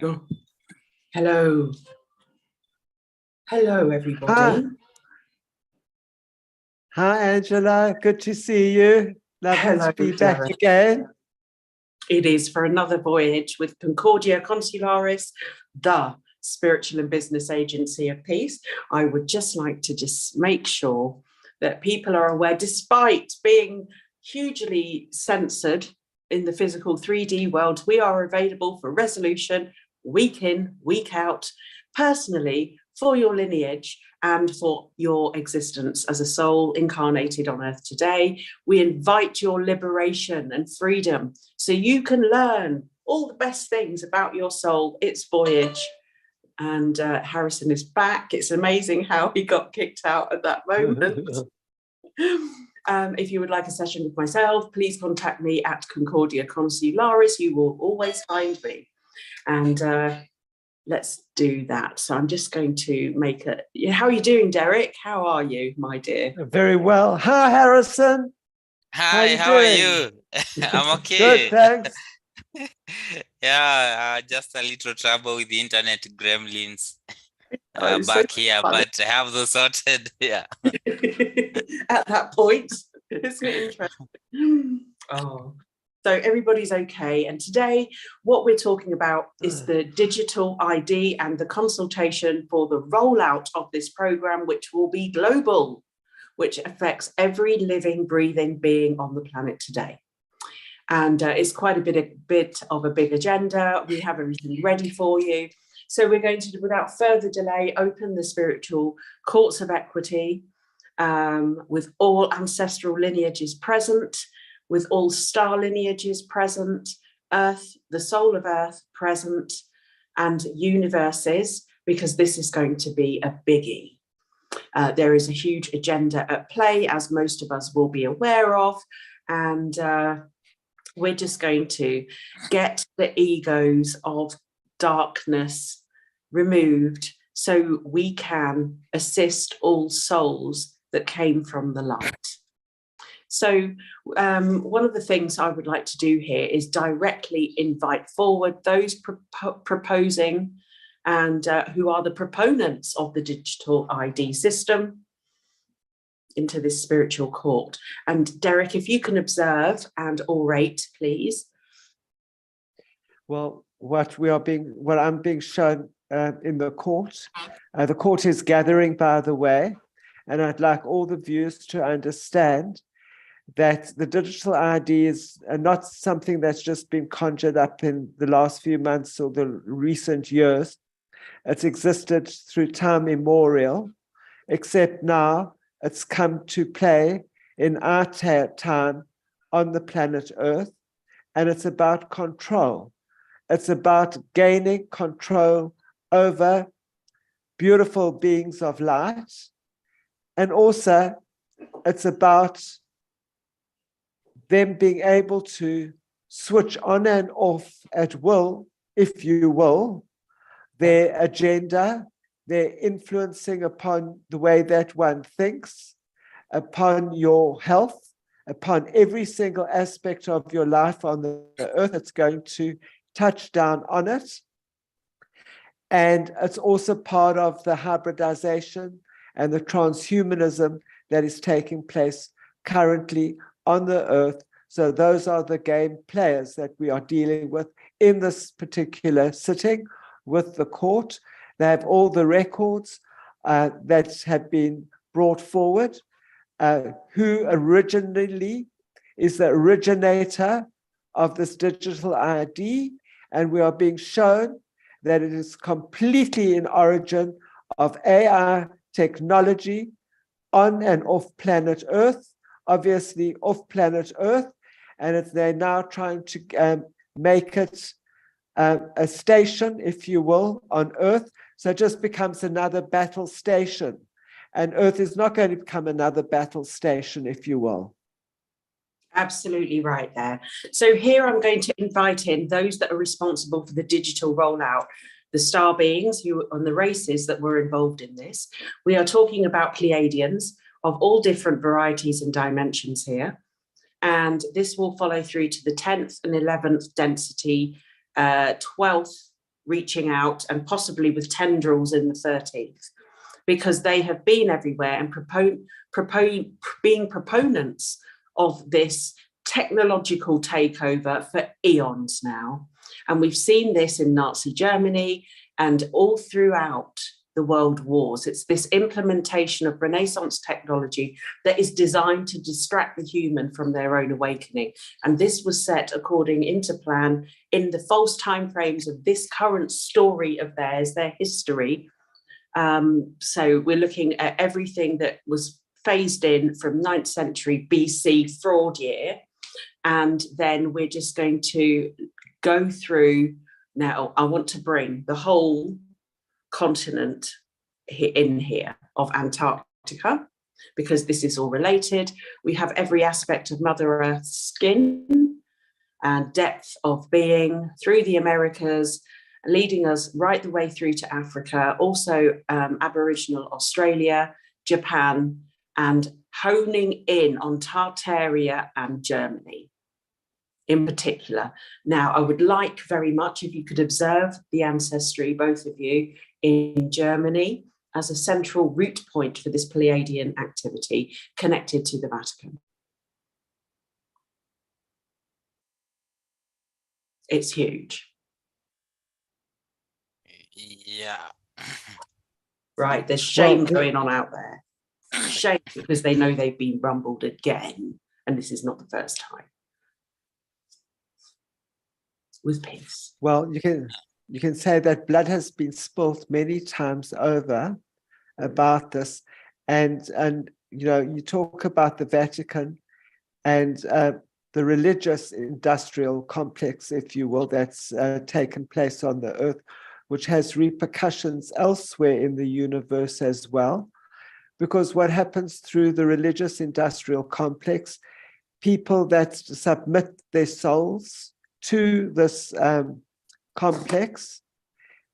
Oh, hello. Hello, Hi, everybody. hi, Angela. Good to see you. Lovely Hello, to be back Derek. again. It is for another voyage with Concordia, Consularis, the spiritual and business agency of peace. I would just like to just make sure that people are aware, despite being hugely censored in the physical 3D world, we are available for resolution week in, week out, personally for your lineage and for your existence as a soul incarnated on earth today. We invite your liberation and freedom so you can learn all the best things about your soul, its voyage. And Harrison is back. It's amazing how he got kicked out at that moment. If you would like a session with myself, please contact me at Concordia Consularis. You will always find me. And let's do that. So I'm just going to make a... How are you doing, Derek? How are you, my dear? Very well. Hi, Harrison. Hi, how are you? I'm Good, okay. thanks. Yeah, just a little trouble with the internet gremlins Oh, back so here, funny. but I have those sorted. Yeah. At that point, isn't it interesting? Oh, so everybody's okay. And today, what we're talking about is the digital ID and the consultation for the rollout of this program, which will be global, which affects every living, breathing being on the planet today. And it's quite a bit of a big agenda. We have everything ready for you. So we're going to, without further delay, open the spiritual courts of equity with all ancestral lineages present, with all star lineages present, Earth, the soul of Earth present, and universes, because this is going to be a biggie. There is a huge agenda at play, as most of us will be aware of, and we're just going to get the egos of darkness removed so we can assist all souls that came from the light. So one of the things I would like to do here is directly invite forward those proposing and who are the proponents of the digital ID system into this spiritual court. And Derek, if you can observe and orate, please. Well, what I'm being shown in the court is gathering, by the way, and I'd like all the viewers to understand that the digital ID is not something that's just been conjured up in the last few months or the recent years. It's existed through time immemorial, except now it's come to play in our time on the planet Earth, and it's about control. It's about gaining control over beautiful beings of light, and also it's about them being able to switch on and off at will, if you will, their agenda, their influencing upon the way that one thinks, upon your health, upon every single aspect of your life on the earth. It's going to touch down on it. And it's also part of the hybridization and the transhumanism that is taking place currently on the earth. So those are the game players that we are dealing with in this particular sitting with the court. They have all the records that have been brought forward. Who originally is the originator of this digital ID, and we are being shown that it is completely in origin of AI technology on and off planet Earth, obviously off planet Earth, and they're now trying to make it a station, if you will, on Earth. So it just becomes another battle station. And Earth is not going to become another battle station, if you will. Absolutely right there. So here I'm going to invite in those that are responsible for the digital rollout, the star beings who and the races that were involved in this. We are talking about Pleiadians of all different varieties and dimensions here. And this will follow through to the 10th and 11th density, 12th reaching out and possibly with tendrils in the 13th, because they have been everywhere and being proponents of this technological takeover for eons now. And we've seen this in Nazi Germany and all throughout the world wars. It's this implementation of Renaissance technology that is designed to distract the human from their own awakening. And this was set according into plan in the false timeframes of this current story of theirs, their history. So we're looking at everything that was phased in from 9th century BC fraud year. And then we're just going to go through now. I want to bring the whole continent in here of Antarctica, because this is all related. We have every aspect of Mother Earth's skin and depth of being through the Americas, leading us right the way through to Africa, also Aboriginal Australia, Japan, and honing in on Tartaria and Germany in particular. Now, I would like very much if you could observe the ancestry, both of you, in Germany as a central root point for this Pleiadian activity connected to the Vatican. It's huge. Yeah. Right, there's shame going on out there. Shame because they know they've been rumbled again, and this is not the first time. With peace. Well, you can say that blood has been spilt many times over about this, and you know, you talk about the Vatican and the religious industrial complex, if you will, that's taken place on the earth, which has repercussions elsewhere in the universe as well. Because what happens through the religious industrial complex, people that submit their souls to this complex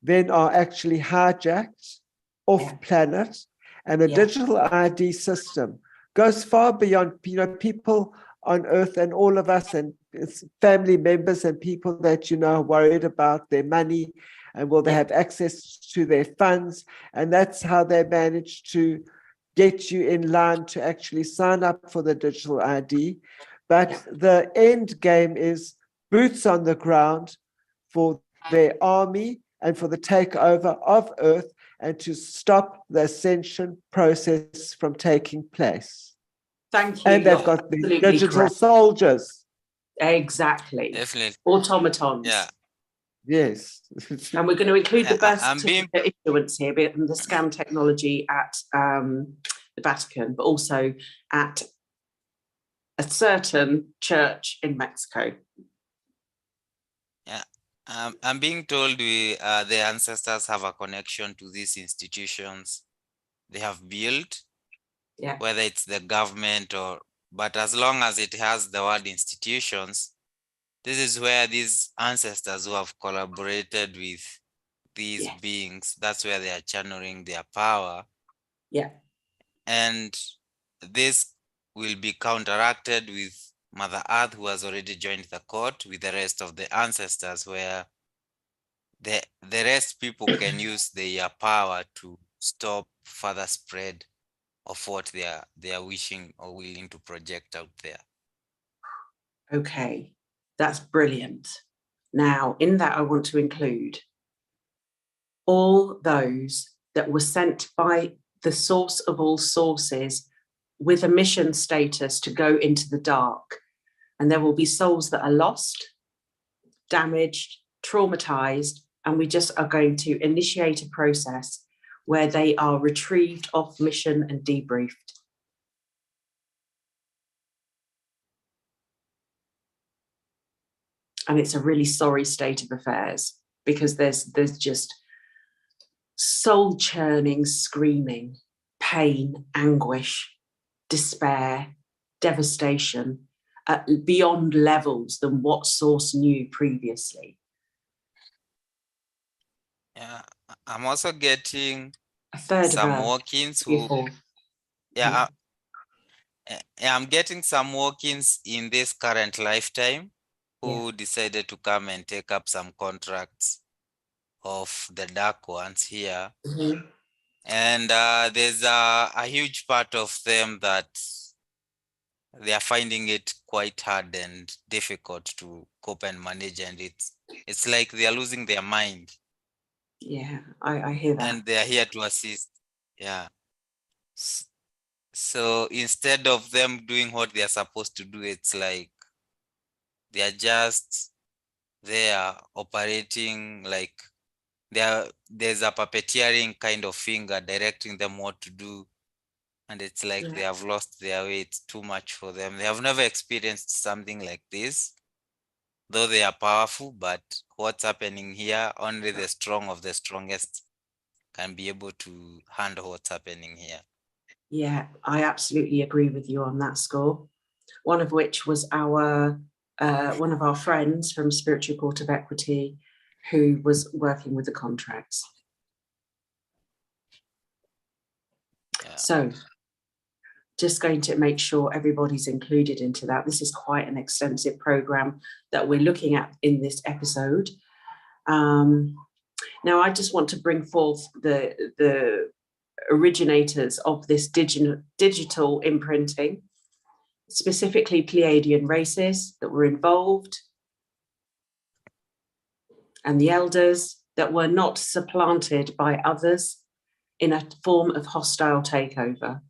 then are actually hijacked off planet, and a digital ID system goes far beyond, you know, people on earth and all of us and it's family members and people that, you know, are worried about their money and will they have access to their funds, and that's how they manage to get you in line to actually sign up for the digital ID. But the end game is boots on the ground for their army and for the takeover of Earth and to stop the ascension process from taking place. Thank you. And they've got the digital soldiers. Exactly. Definitely. Automatons. Yeah. Yes. And we're going to include the birth certificate issuance here, and the scan technology at the Vatican, but also at a certain church in Mexico. Yeah. I'm being told the ancestors have a connection to these institutions they have built, whether it's the government but as long as it has the word institutions, this is where these ancestors who have collaborated with these beings, that's where they are channeling their power. Yeah. And this will be counteracted with Mother Earth, who has already joined the court with the rest of the ancestors, where the rest people can use their power to stop further spread of what they are wishing or willing to project out there. Okay, that's brilliant. Now, in that, I want to include all those that were sent by the source of all sources with a mission status to go into the dark. And there will be souls that are lost, damaged, traumatized, and we just are going to initiate a process where they are retrieved off mission and debriefed. And it's a really sorry state of affairs, because there's just soul churning, screaming, pain, anguish, despair, devastation beyond levels than what source knew previously. Yeah, I'm also getting a third some of walk-ins who, I'm getting some walk-ins in this current lifetime who decided to come and take up some contracts of the dark ones here. Mhm. And there's a huge part of them that they are finding it quite hard and difficult to cope and manage, and it's like they are losing their mind. Yeah, I hear that. And they are here to assist. Yeah. So instead of them doing what they are supposed to do, it's like they are just there operating like there's a puppeteering kind of finger directing them what to do. And it's like they have lost their way. It's too much for them. They have never experienced something like this, though they are powerful, but what's happening here, only the strong of the strongest can be able to handle what's happening here. Yeah, I absolutely agree with you on that score. One of which was one of our friends from Spiritual Court of Equity who was working with the contracts. Yeah. So just going to make sure everybody's included into that. This is quite an extensive program that we're looking at in this episode. Now, I just want to bring forth the originators of this digital imprinting, specifically Pleiadian races that were involved, and the elders that were not supplanted by others in a form of hostile takeover.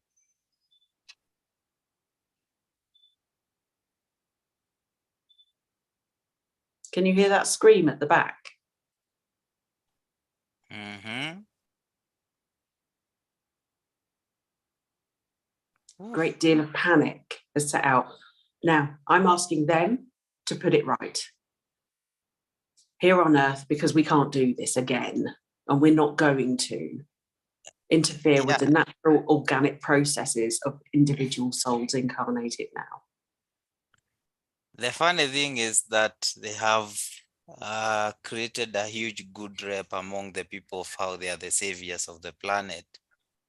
Can you hear that scream at the back? Mm-hmm. Great deal of panic has set out. Now, I'm asking them to put it right here on Earth, because we can't do this again, and we're not going to interfere with the natural organic processes of individual souls incarnated now. The funny thing is that they have created a huge good rep among the people of how they are the saviors of the planet.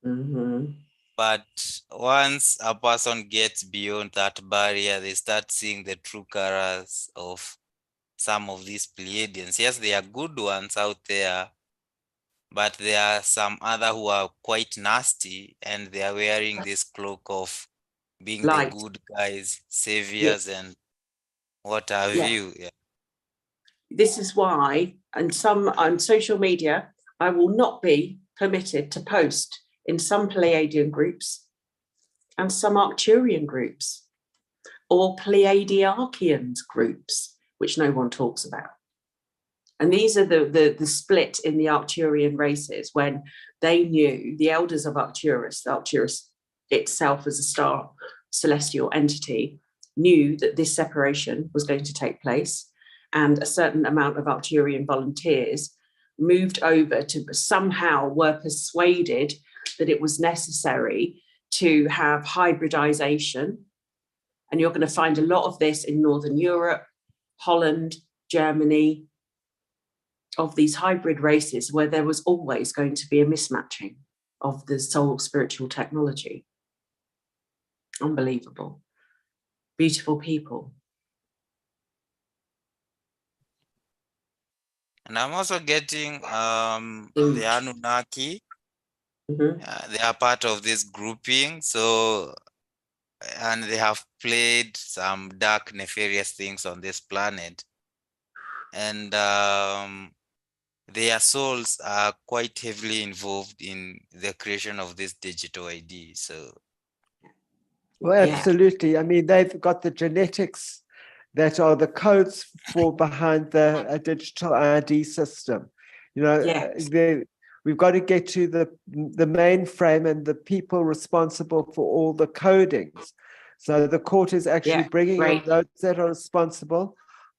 Mm-hmm. But once a person gets beyond that barrier, they start seeing the true colors of some of these Pleiadians. Yes, there are good ones out there, but there are some other who are quite nasty, and they are wearing this cloak of being Light. the good guys, saviors, and what have you. Yeah. This is why, and some on social media, I will not be permitted to post in some Pleiadian groups and some Arcturian groups, or Pleiadiarchians groups, which no one talks about. And these are the split in the Arcturian races when they knew, the elders of Arcturus itself as a star celestial entity, knew that this separation was going to take place, and a certain amount of Arcturian volunteers moved over to somehow were persuaded that it was necessary to have hybridization. And you're going to find a lot of this in Northern Europe, Holland, Germany, of these hybrid races where there was always going to be a mismatching of the soul spiritual technology. Unbelievable. Beautiful people. And I'm also getting the Anunnaki. Mm-hmm. They are part of this grouping. So, and they have played some dark, nefarious things on this planet. And their souls are quite heavily involved in the creation of this digital ID. So, well, absolutely. I mean, they've got the genetics that are the codes for behind the digital ID system. You know, we've got to get to the mainframe and the people responsible for all the codings. So the court is actually bringing in those that are responsible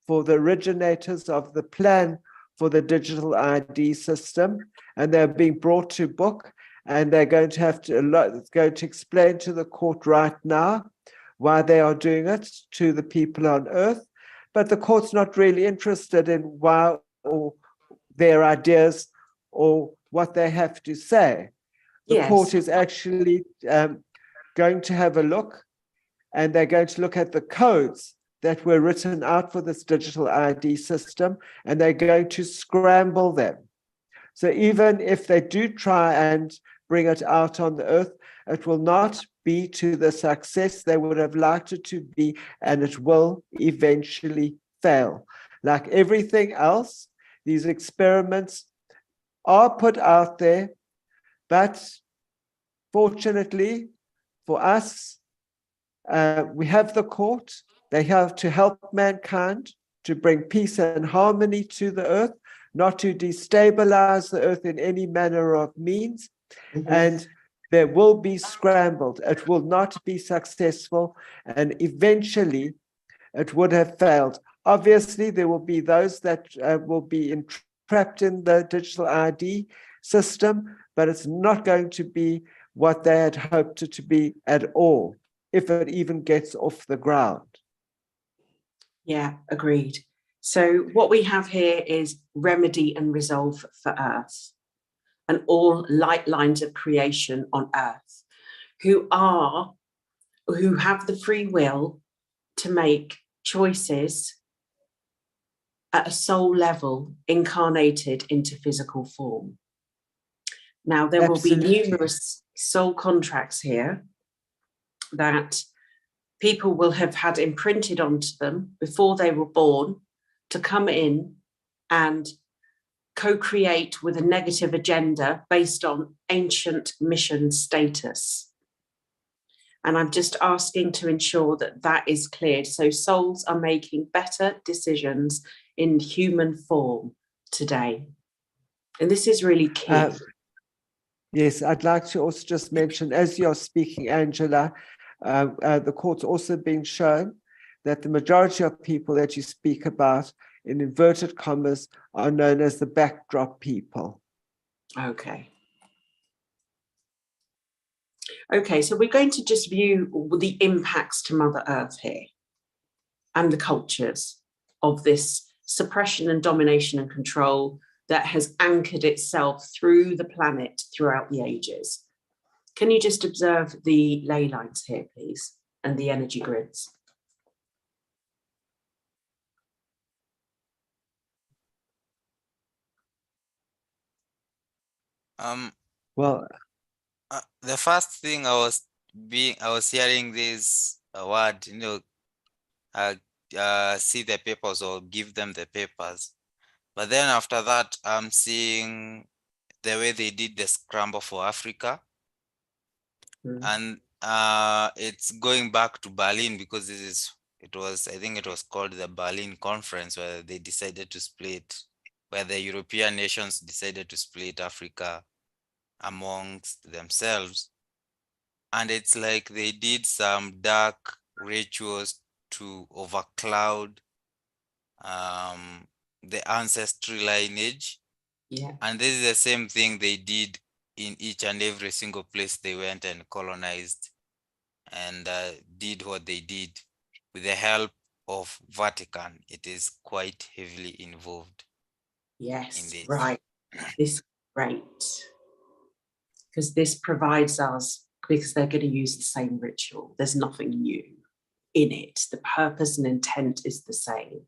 for the originators of the plan for the digital ID system, and they're being brought to book, and they're going to have to explain to the court right now why they are doing it to the people on Earth. But the court's not really interested in why or their ideas or what they have to say. The court is actually going to have a look, and they're going to look at the codes that were written out for this digital ID system, and they're going to scramble them. So even if they do try and bring it out on the earth, it will not be to the success they would have liked it to be, and it will eventually fail. Like everything else, these experiments are put out there, but fortunately for us, we have the court. They have to help mankind to bring peace and harmony to the earth, not to destabilize the earth in any manner of means. And there will be scrambled. It will not be successful, and eventually it would have failed. Obviously, there will be those that will be trapped in the digital ID system, but it's not going to be what they had hoped it to be at all, if it even gets off the ground. Yeah, agreed. So what we have here is remedy and resolve for Earth and all light lines of creation on Earth who have the free will to make choices at a soul level, incarnated into physical form. Now, there Absolutely. will be numerous soul contracts here that people will have had imprinted onto them before they were born to come in and co-create with a negative agenda based on ancient mission status. And I'm just asking to ensure that that is cleared. So souls are making better decisions in human form today. And this is really key. Yes, I'd like to also just mention, as you're speaking, Angela, the court's also been shown that the majority of people that you speak about, in inverted commas, are known as the backdrop people. Okay. Okay, so we're going to just view the impacts to Mother Earth here and the cultures of this suppression and domination and control that has anchored itself through the planet throughout the ages. Can you just observe the ley lines here, please, and the energy grids? Well, the first thing I was hearing this word, see the papers or give them the papers. But then after that, I'm seeing the way they did the scramble for Africa. And it's going back to Berlin, because I think it was called the Berlin Conference, where they decided to split, where the European nations decided to split Africa amongst themselves. And it's like they did some dark rituals to overcloud the ancestry lineage. Yeah. And this is the same thing they did in each and every single place they went and colonized and did what they did. With the help of Vatican, it is quite heavily involved. Yes, in this. right. This is great. Because this provides us, because they're going to use the same ritual. There's nothing new in it. The purpose and intent is the same.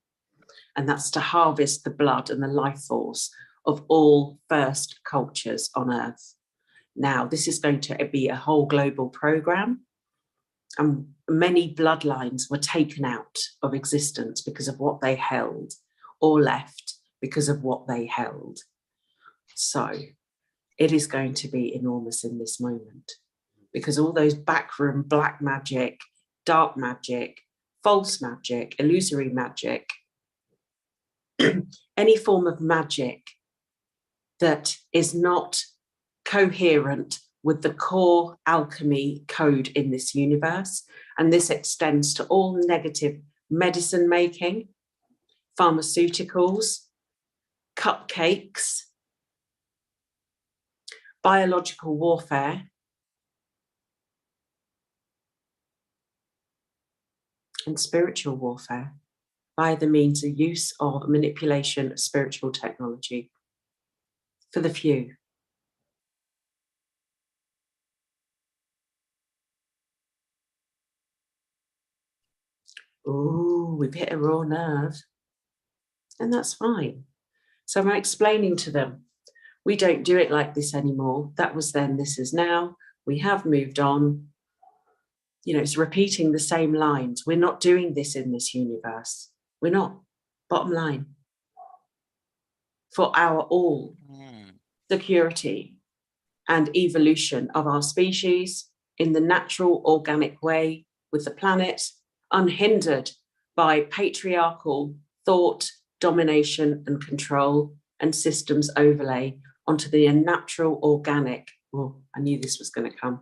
And that's to harvest the blood and the life force of all first cultures on Earth. Now, this is going to be a whole global program. And many bloodlines were taken out of existence because of what they held, or left because of what they held. So it is going to be enormous in this moment, because all those backroom black magic, dark magic, false magic, illusory magic, any form of magic that is not coherent with the core alchemy code in this universe. And this extends to all negative medicine making, pharmaceuticals, cupcakes, biological warfare, and spiritual warfare by the means of use of manipulation of spiritual technology for the few. Oh, we've hit a raw nerve, and that's fine. So I'm explaining to them, We don't do it like this anymore. That was then, this is now. We have moved on. You know, it's repeating the same lines. We're not doing this in this universe. We're not. Bottom line. For our all security and evolution of our species in the natural, organic way with the planet, unhindered by patriarchal thought, domination and control and systems overlay onto the natural, organic, well, I knew this was going to come,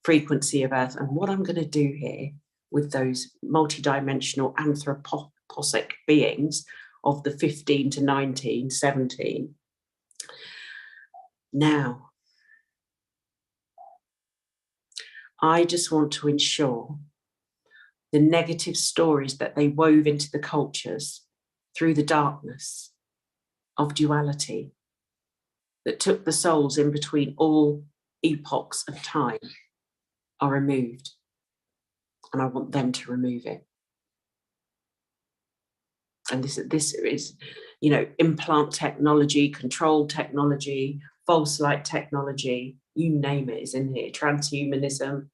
frequency of Earth. And what I'm going to do here with those multidimensional anthroposic beings of the 15 to 19, 17. Now, I just want to ensure the negative stories that they wove into the cultures through the darkness of duality that took the souls in between all epochs of time are removed. And I want them to remove it. And this is, you know, implant technology, control technology, false light technology, you name it is in here, transhumanism.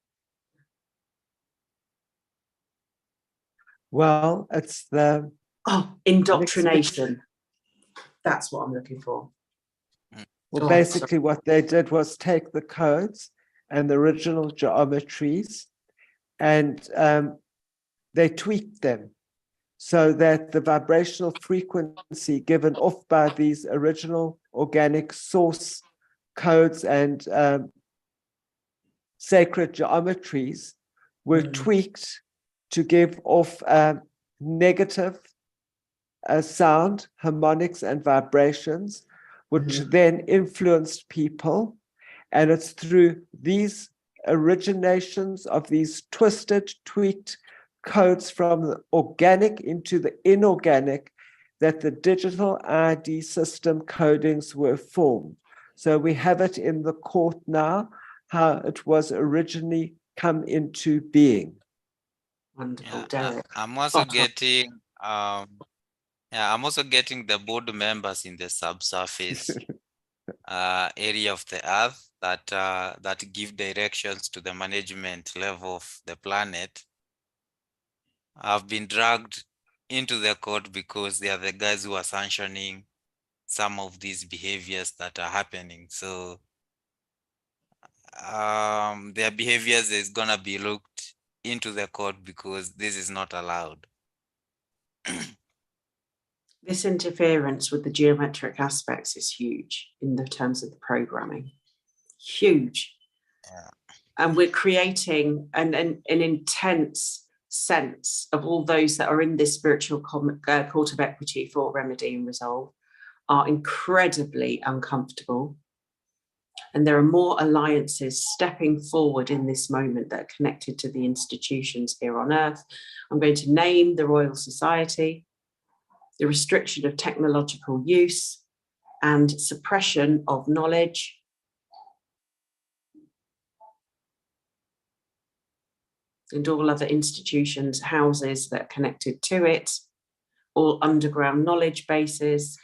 Well, it's the... indoctrination. That's what I'm looking for. Well, basically what they did was take the codes and the original geometries and they tweaked them so that the vibrational frequency given off by these original organic source codes and sacred geometries were tweaked to give off negative sound, harmonics, and vibrations, which then influenced people. And it's through these originations of these twisted, tweaked codes from the organic into the inorganic that the digital ID system codings were formed. So we have it in the court now, how it was originally come into being. Wonderful, Derek. I'm also getting I'm also getting the board members in the subsurface area of the earth that give directions to the management level of the planet. I've been dragged into the court because they are the guys who are sanctioning some of these behaviors that are happening. So their behaviors is gonna be looked into the court because this is not allowed. This interference with the geometric aspects is huge in the terms of the programming. Huge. Yeah. And we're creating an intense sense of all those that are in this spiritual court of equity for remedy and resolve are incredibly uncomfortable. And there are more alliances stepping forward in this moment that are connected to the institutions here on Earth. I'm going to name the Royal Society, the restriction of technological use and suppression of knowledge, and all other institutions, houses that are connected to it, all underground knowledge bases.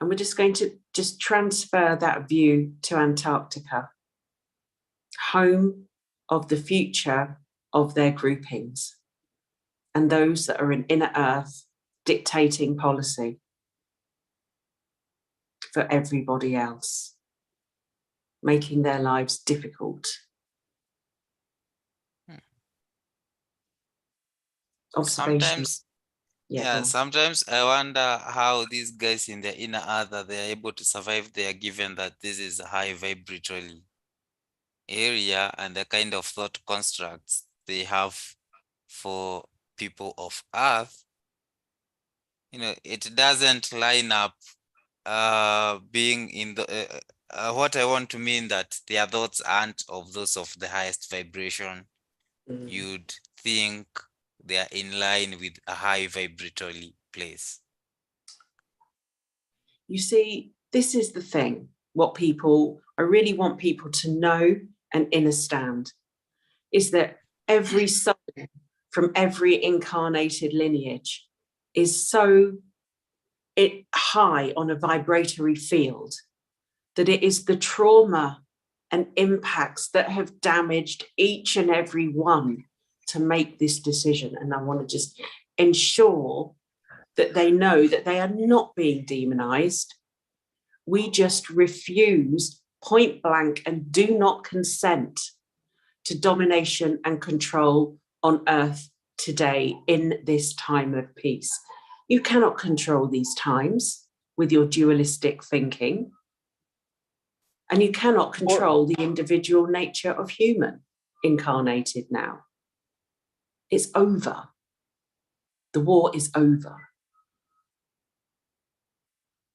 And we're just going to transfer that view to Antarctica, home of the future of their groupings, and those that are in inner Earth dictating policy for everybody else, making their lives difficult. Sometimes, sometimes I wonder how these guys in the inner earth, they are able to survive there, given that this is a high vibratory area and the kind of thought constructs they have for people of Earth. You know, it doesn't line up being in the what I want to mean that their thoughts aren't of those of the highest vibration. You'd think they are in line with a high vibratory place. You see, this is the thing, I really want people to know and understand, is that every soul from every incarnated lineage is so high on a vibratory field that it is the trauma and impacts that have damaged each and every one to make this decision. And I want to just ensure that they know that they are not being demonized. We just refuse point blank and do not consent to domination and control on earth today in this time of peace. You cannot control these times with your dualistic thinking. And you cannot control the individual nature of human incarnated now. It's over. The war is over.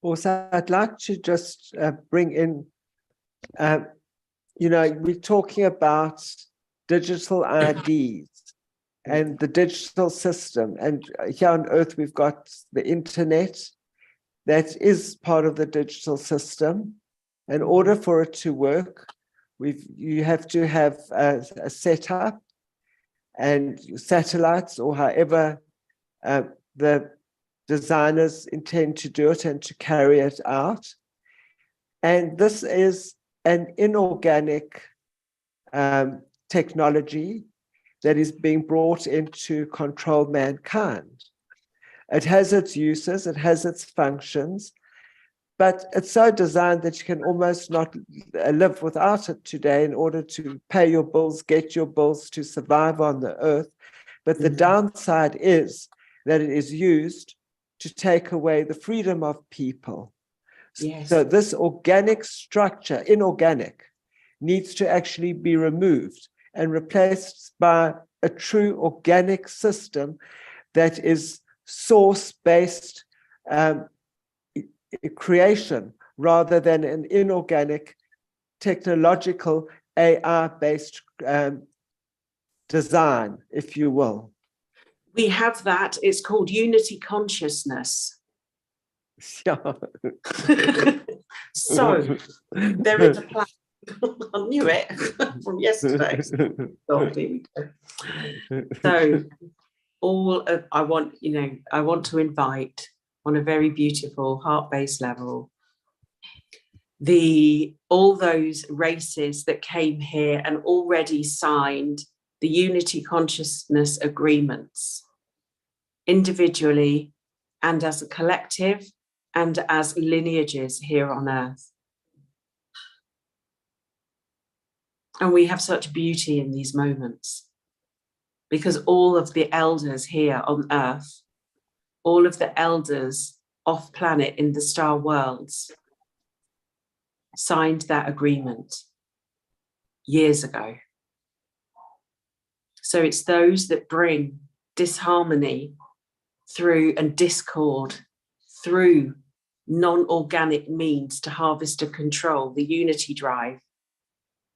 Also, I'd like to just bring in, we're talking about digital IDs and the digital system. And here on Earth, we've got the internet that is part of the digital system. In order for it to work, you have to have a setup and satellites, or however the designers intend to do it and to carry it out. And this is an inorganic technology that is being brought in to control mankind. It has its uses, it has its functions, but it's so designed that you can almost not live without it today in order to pay your bills, get your bills, to survive on the earth. But the downside is that it is used to take away the freedom of people. Yes. So this organic structure, inorganic, needs to actually be removed and replaced by a true organic system that is source-based creation rather than an inorganic, technological, AI-based design, if you will. We have that. It's called unity consciousness. Yeah. So there is a plan. I knew it from yesterday. Oh, here we go. So I want to invite on a very beautiful heart-based level all those races that came here and already signed the unity consciousness agreements individually and as a collective and as lineages here on earth. And we have such beauty in these moments because all of the elders here on earth, all of the elders off planet in the star worlds signed that agreement years ago. So it's those that bring disharmony through and discord through non-organic means to harvest and control the unity drive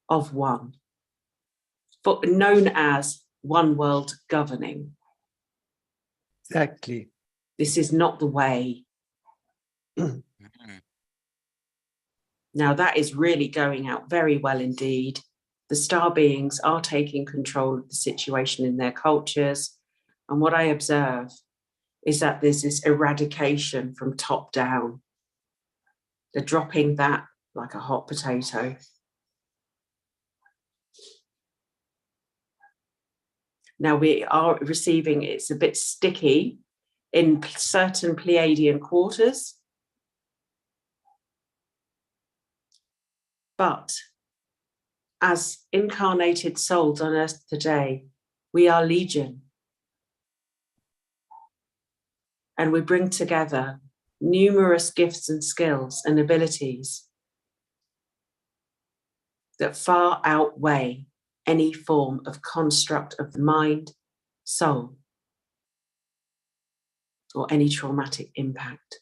of one, known as one world governing. Exactly. This is not the way. Now that is really going out very well indeed. The star beings are taking control of the situation in their cultures. And what I observe is that there's this eradication from top down. They're dropping that like a hot potato. Now we are receiving, it's a bit sticky in certain Pleiadian quarters. But as incarnated souls on earth today, we are legion. And we bring together numerous gifts and skills and abilities that far outweigh any form of construct of the mind, soul, or any traumatic impact.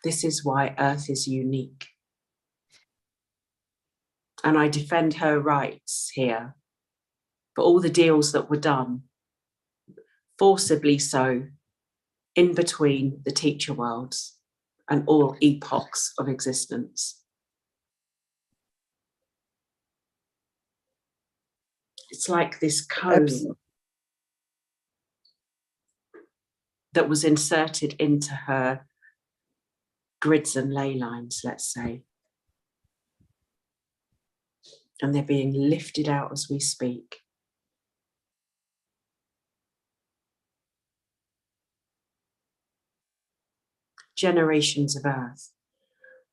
This is why Earth is unique. And I defend her rights here for all the deals that were done, forcibly so, in between the teacher worlds and all epochs of existence. It's like this cone that was inserted into her grids and ley lines, let's say. And they're being lifted out as we speak. Generations of Earth,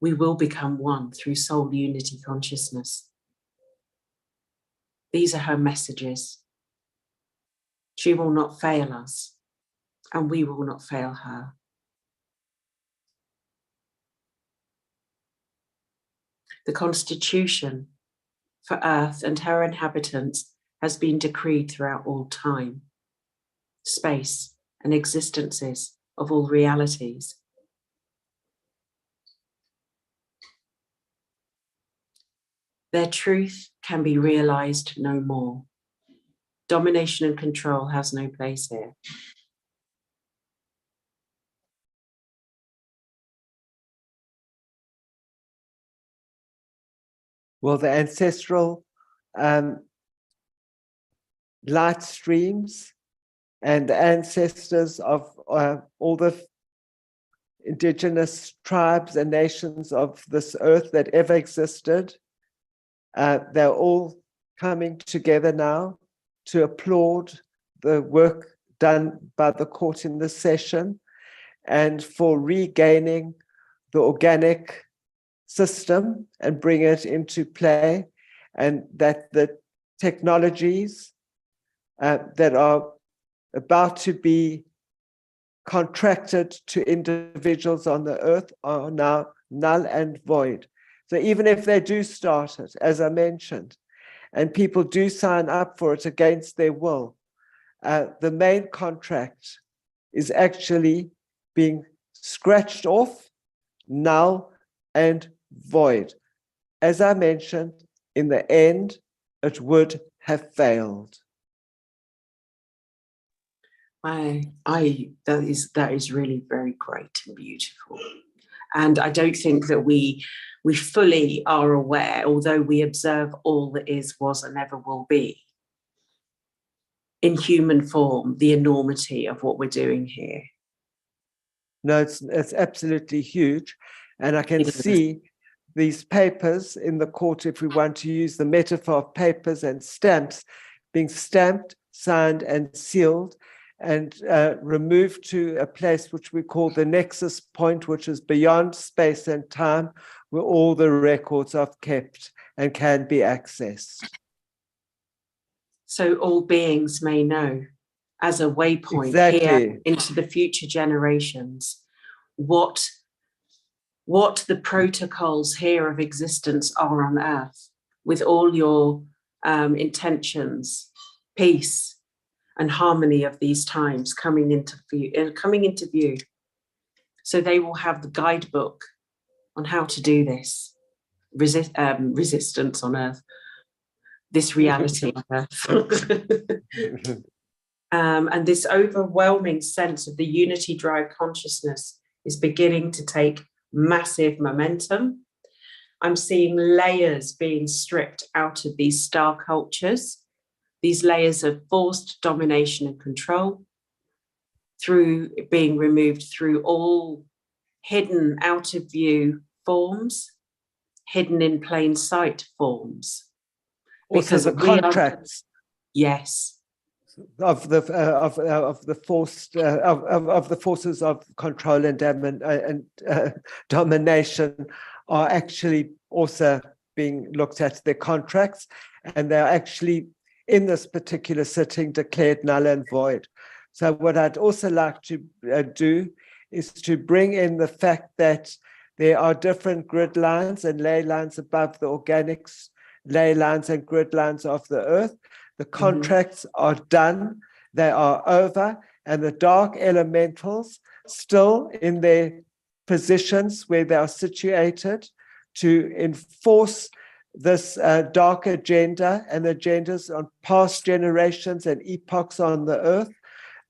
we will become one through soul unity consciousness. These are her messages. She will not fail us, and we will not fail her. The Constitution for Earth and her inhabitants has been decreed throughout all time, space, and existences of all realities. Their truth can be realized no more. Domination and control has no place here. Well, the ancestral light streams and the ancestors of all the indigenous tribes and nations of this earth that ever existed, they're all coming together now to applaud the work done by the court in this session and for regaining the organic system and bring it into play, and that the technologies that are about to be contracted to individuals on the earth are now null and void. So even if they do start it, as I mentioned, and people do sign up for it against their will, the main contract is actually being scratched off, null and void. As I mentioned, in the end, it would have failed. That is really very great and beautiful. And I don't think that we fully are aware, although we observe all that is, was, and ever will be, in human form, the enormity of what we're doing here. No, it's absolutely huge. And I can see these papers in the court, if we want to use the metaphor of papers and stamps, being stamped, signed, and sealed, and removed to a place which we call the nexus point, which is beyond space and time, where all the records are kept and can be accessed. So all beings may know, as a waypoint here into the future generations, what the protocols here of existence are on Earth, with all your intentions, peace, and harmony of these times coming into view. So they will have the guidebook on how to do this resistance on Earth, this reality on Earth. And this overwhelming sense of the unity drive consciousness is beginning to take massive momentum. I'm seeing layers being stripped out of these star cultures, these layers of forced domination and control, through being removed through all hidden out of view forms, hidden in plain sight forms. Also the contracts. Yes. Of the forces of control and domination are actually also being looked at, their contracts, and they're actually in this particular sitting declared null and void. So what I'd also like to do is to bring in the fact that there are different grid lines and ley lines above the organics, ley lines and grid lines of the earth. The contracts are done, they are over, and the dark elementals still in their positions where they are situated to enforce this dark agenda and agendas on past generations and epochs on the earth.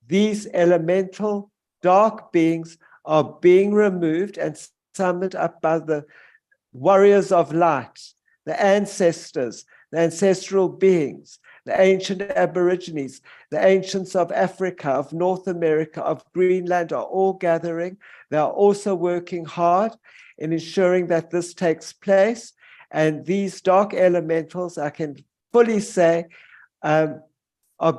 These elemental dark beings are being removed and summoned up by the warriors of light, the ancestors, the ancestral beings, the ancient Aborigines, the ancients of Africa, of North America, of Greenland are all gathering. They are also working hard in ensuring that this takes place. And these dark elementals, I can fully say, are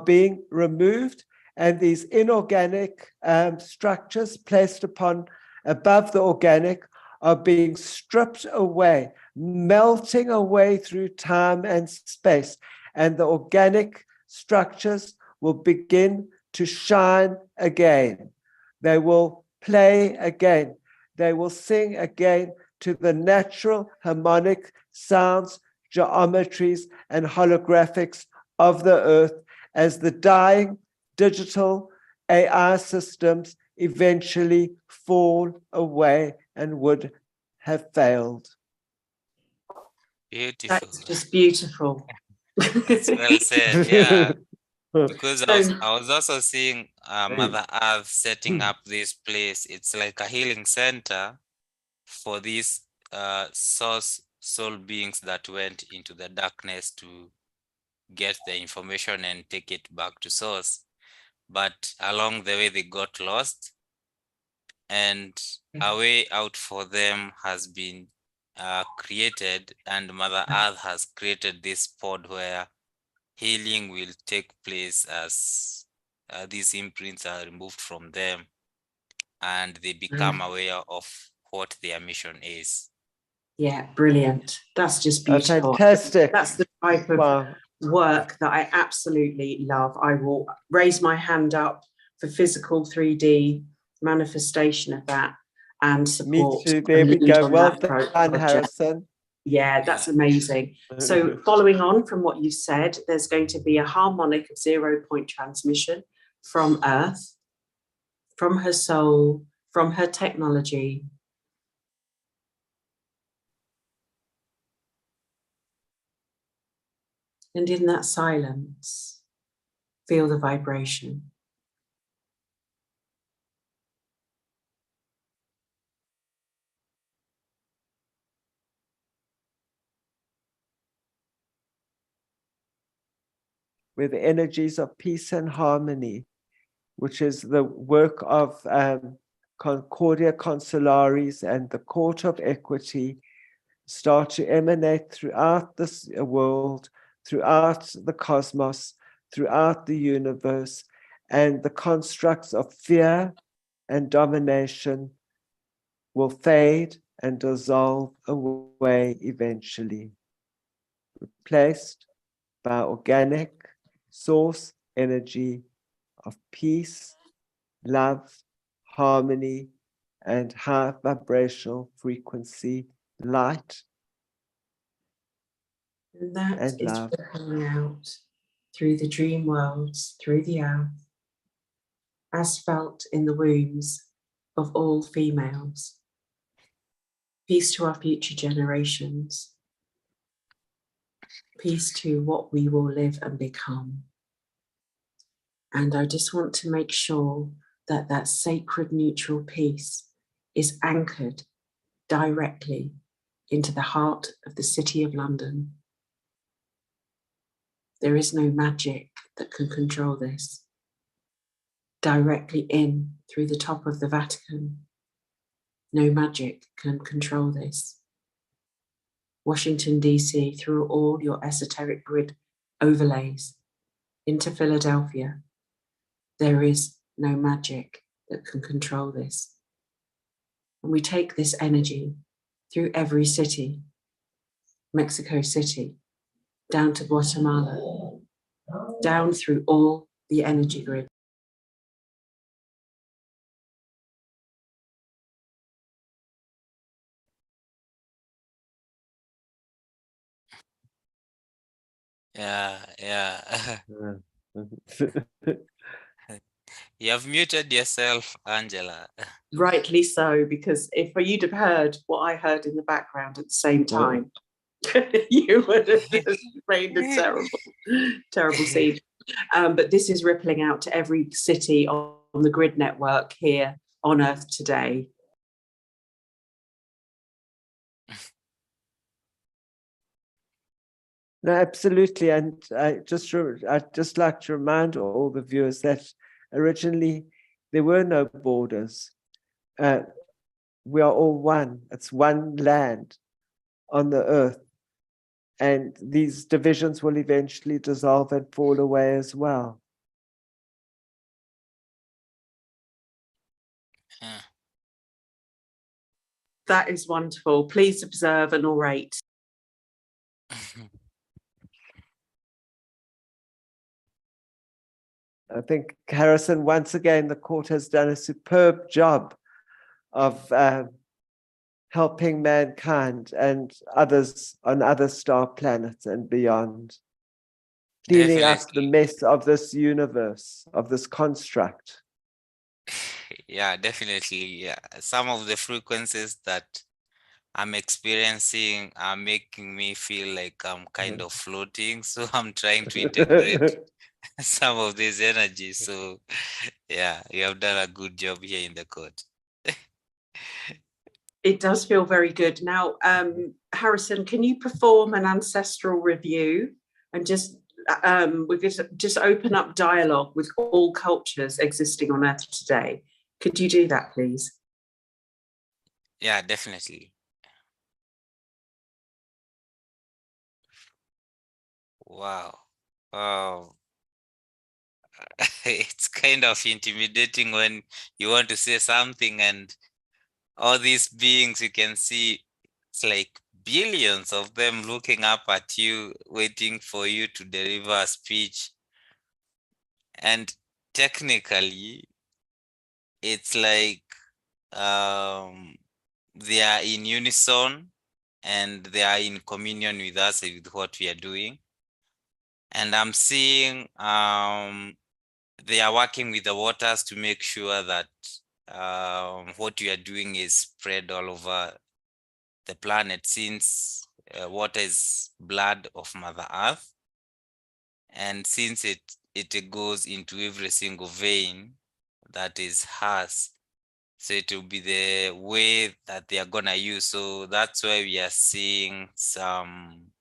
being removed, and these inorganic structures placed above the organic are being stripped away, melting away through time and space, and the organic structures will begin to shine again. They will play again. They will sing again to the natural harmonic sounds, geometries, and holographics of the earth as the dying digital AI systems eventually fall away and would have failed. Beautiful. That's just beautiful. That's well said, yeah. Because I was also seeing Mother Earth setting up this place. It's like a healing center for these soul beings that went into the darkness to get the information and take it back to source. But along the way, they got lost, and a way out for them has been created, and Mother Earth has created this pod where healing will take place as these imprints are removed from them and they become aware of what their mission is. Yeah, brilliant. That's just beautiful. Fantastic. That's the type of work that I absolutely love. I will raise my hand up for physical 3D manifestation of that and support. Me too. There we go. Well done, Harrison. Yeah, that's amazing. So following on from what you said, there's going to be a harmonic of 0-point transmission from Earth, from her soul, from her technology. And in that silence, feel the vibration. With energies of peace and harmony, which is the work of Concordia, Consularis, and the Court of Equity, start to emanate throughout this world, throughout the cosmos, throughout the universe, and the constructs of fear and domination will fade and dissolve away eventually, replaced by organic source energy of peace, love, harmony, and high vibrational frequency light. And that is rippling out through the dream worlds, through the earth, as felt in the wombs of all females. Peace to our future generations. Peace to what we will live and become. And I just want to make sure that that sacred neutral peace is anchored directly into the heart of the City of London. There is no magic that can control this. Directly in through the top of the Vatican, no magic can control this. Washington, D.C., through all your esoteric grid overlays into Philadelphia, there is no magic that can control this. And we take this energy through every city, Mexico City, down to Guatemala, down through all the energy grid. Yeah. You have muted yourself, Angela. Rightly so, because if you'd have heard what I heard in the background at the same time, you would have just made a terrible scene. But this is rippling out to every city on the grid network here on Earth today. No, absolutely. And I'd just like to remind all the viewers that originally there were no borders. we are all one. It's one land on the earth. And these divisions will eventually dissolve and fall away as well. Yeah. That is wonderful. Please observe and orate. I think, Harrison, once again, the court has done a superb job of helping mankind and others on other star planets and beyond, cleaning up the Definitely. mess of this universe, of this construct. Yeah, definitely. Yeah. Some of the frequencies that I'm experiencing are making me feel like I'm kind of floating. So I'm trying to integrate some of these energies. So yeah, you have done a good job here in the court. It does feel very good. Now, Harrison, can you perform an ancestral review and just we could just open up dialogue with all cultures existing on Earth today? Could you do that, please? Yeah, definitely. Wow. Wow. It's kind of intimidating when you want to say something and all these beings you can see, it's like billions of them looking up at you, waiting for you to deliver a speech. And technically, it's like they are in unison and they are in communion with us with what we are doing. And I'm seeing they are working with the waters to make sure that what we are doing is spread all over the planet, since water is blood of Mother Earth, and since it goes into every single vein that is hers, so it will be the way that they are gonna use. So that's why we are seeing some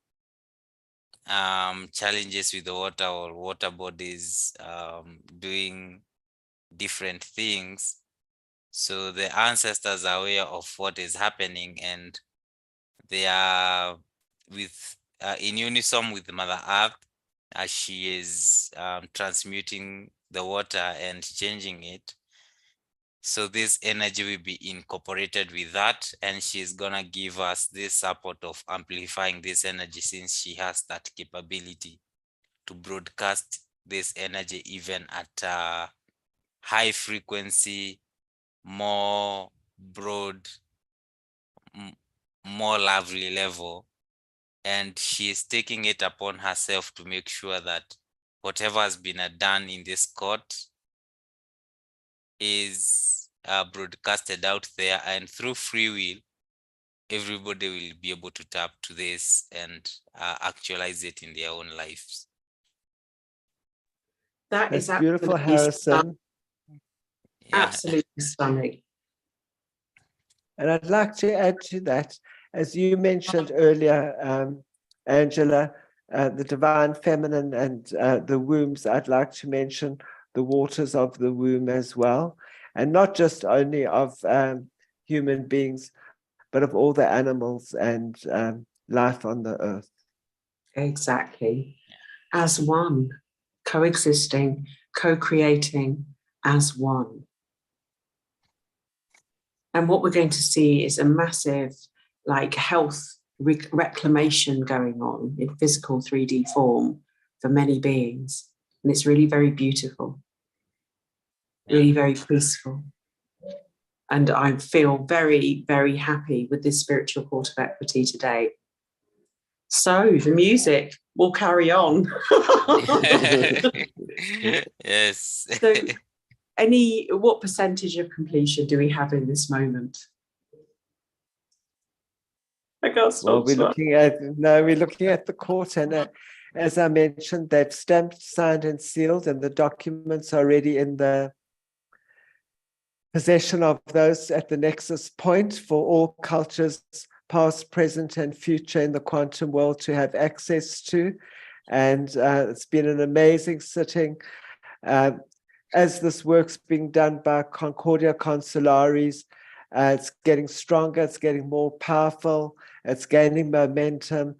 challenges with the water, or water bodies doing different things. So the ancestors are aware of what is happening, and they are with in unison with Mother Earth as she is transmuting the water and changing it. So this energy will be incorporated with that, and she's gonna give us this support of amplifying this energy, since she has that capability to broadcast this energy even at a high frequency, more broad, more lovely level. And she is taking it upon herself to make sure that whatever has been done in this court is broadcasted out there, and through free will, everybody will be able to tap to this and actualize it in their own lives. That's beautiful, Harrison. Yeah. Absolutely stunning. And I'd like to add to that, as you mentioned earlier, Angela, the divine feminine and the wombs, I'd like to mention the waters of the womb as well. And not just only of human beings, but of all the animals and life on the earth. Exactly. As one, coexisting, co-creating as one. And what we're going to see is a massive health reclamation going on in physical 3D form for many beings. And it's really very beautiful, really very peaceful. And I feel very, very happy with this spiritual court of equity today. So the music will carry on. Yes. So what percentage of completion do we have in this moment? I can't stop. Well, we're looking at the court, and as I mentioned, they've stamped, signed, and sealed, and the documents are already in the possession of those at the nexus point for all cultures, past, present, and future in the quantum world to have access to. And it's been an amazing sitting. As this work's being done by Concordia, Consularis, It's getting stronger, it's getting more powerful, it's gaining momentum,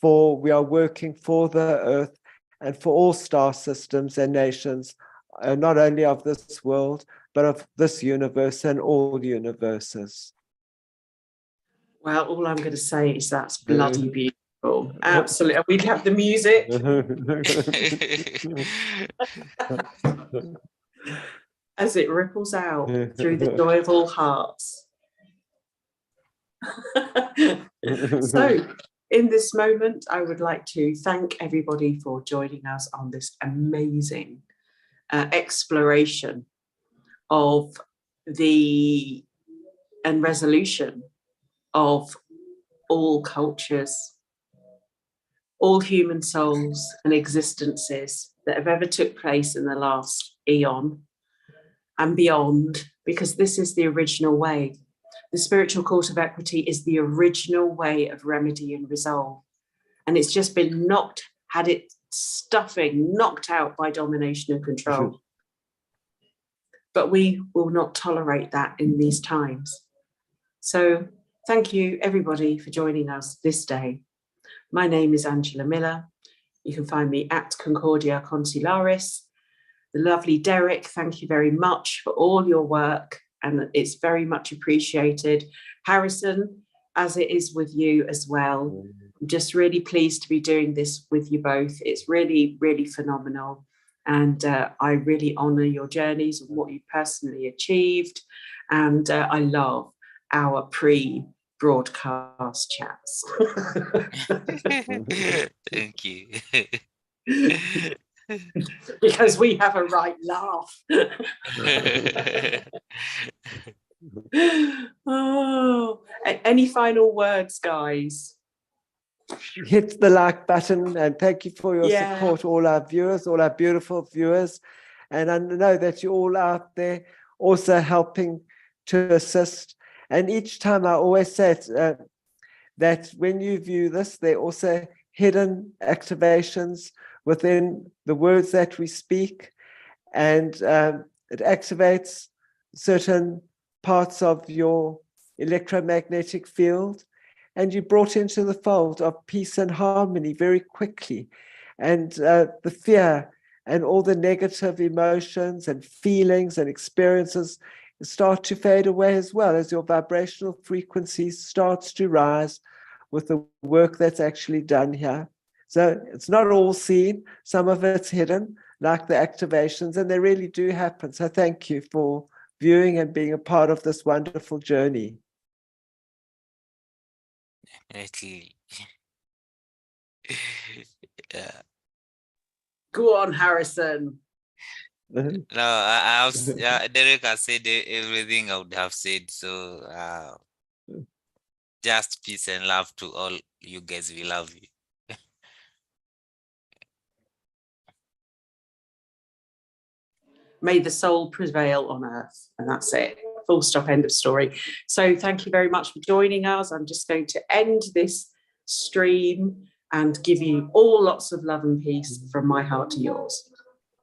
for we are working for the earth and for all star systems and nations, not only of this world, but of this universe and all universes. Well, all I'm going to say is that's bloody beautiful. Absolutely. We'd have the music. As it ripples out through the joy of all hearts. So, in this moment, I would like to thank everybody for joining us on this amazing exploration of the and resolution of all cultures, all human souls and existences that have ever took place in the last eon and beyond, because this is the original way. The spiritual court of equity is the original way of remedy and resolve. And it's just been had its stuffing knocked out by domination and control. But we will not tolerate that in these times. So thank you, everybody, for joining us this day. My name is Angela Miller. You can find me at Concordia Consularis. The lovely Derek, thank you very much for all your work, and it's very much appreciated. Harrison, as it is with you as well. I'm just really pleased to be doing this with you both. It's really, really phenomenal. And I really honour your journeys and what you personally achieved. And I love our pre-broadcast chats. Thank you. Because we have a right laugh. Oh, any final words, guys? Hit the like button, and thank you for your support, all our viewers, all our beautiful viewers. And I know that you're all out there also helping to assist. And each time I always say it, that when you view this, there are also hidden activations within the words that we speak, and it activates certain parts of your electromagnetic field, and you're brought into the fold of peace and harmony very quickly. And the fear and all the negative emotions and feelings and experiences start to fade away as well, as your vibrational frequency starts to rise with the work that's actually done here. So it's not all seen, some of it's hidden, like the activations, and they really do happen. So thank you for viewing and being a part of this wonderful journey. Definitely. Yeah. Go on, Harrison. No, Derek has said everything I would have said. So just peace and love to all you guys. We love you. May the soul prevail on earth. And that's it. Full stop, end of story. So thank you very much for joining us. I'm just going to end this stream and give you all lots of love and peace from my heart to yours.